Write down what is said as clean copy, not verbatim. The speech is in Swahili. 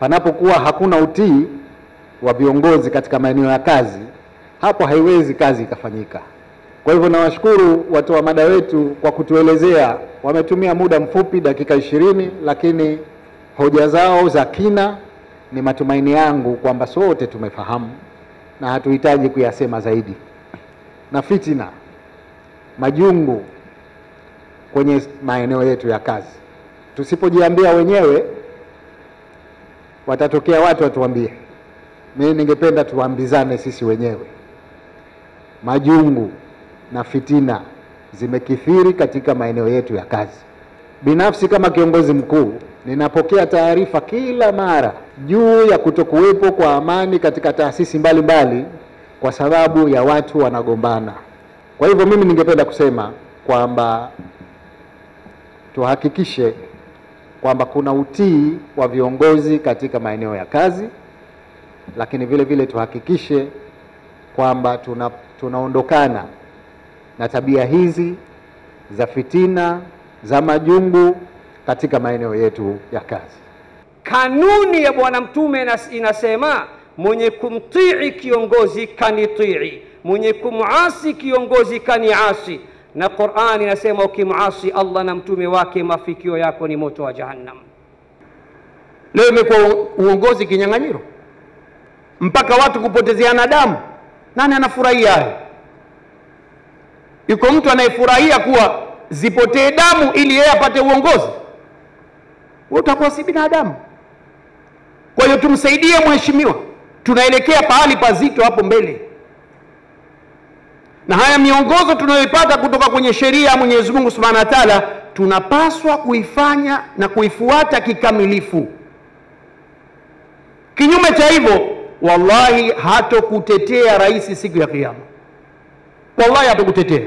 Panapokuwa hakuna utii wa viongozi katika maeneo ya kazi, hapo haiwezi kazi ikafanyika. Kwa hivyo nawashukuru watoa mada wetu kwa kutuelezea, wametumia muda mfupi dakika 20, lakini hoja zao za kina ni matumaini yangu kwamba sote tumefahamu na hatuhitaji kuyasema zaidi. Na fitina, majungu kwenye maeneo yetu ya kazi, tusipojiambia wenyewe watatokea watu watuambie. Mimi ningependa tuambizane sisi wenyewe. Majungu na fitina zimekithiri katika maeneo yetu ya kazi. Binafsi kama kiongozi mkuu, ninapokea taarifa kila mara juu ya kutokuwepo kwa amani katika taasisi mbalimbali kwa sababu ya watu wanagombana. Kwa hivyo mimi ningependa kusema kwamba tuhakikishe kwamba kuna utii wa viongozi katika maeneo ya kazi, lakini vile vile tuhakikishe kwamba tunaondokana na tabia hizi za fitina, za majungu katika maeneo yetu ya kazi. Kanuni ya Bwana Mtume inasema mwenye kumtii kiongozi kanitii, mwenye kumuasi kiongozi kaniasi. Na Qur'ani inasema ukimuasi Allah na mtume wake mafikio yako ni moto wa Jahannam. Leo imekuwa uongozi kinyang'anyiro mpaka watu kupotezeana damu. Nani anafurahia hayo? Yuko mtu anayefurahia kuwa zipotee damu ili yeye apate uongozi? Wewe utakuwa si binadamu. Kwa hiyo tumsaidie mheshimiwa, tunaelekea pahali pazito hapo mbele. Na haya miongozo tunayoipata kutoka kwenye sheria ya Mwenyezi Mungu Subhanahu wa Ta'ala tunapaswa kuifanya na kuifuata kikamilifu. Kinyume cha hivyo, wallahi hatokutetea rais siku ya Kiyama. Wallahi hatokutetea.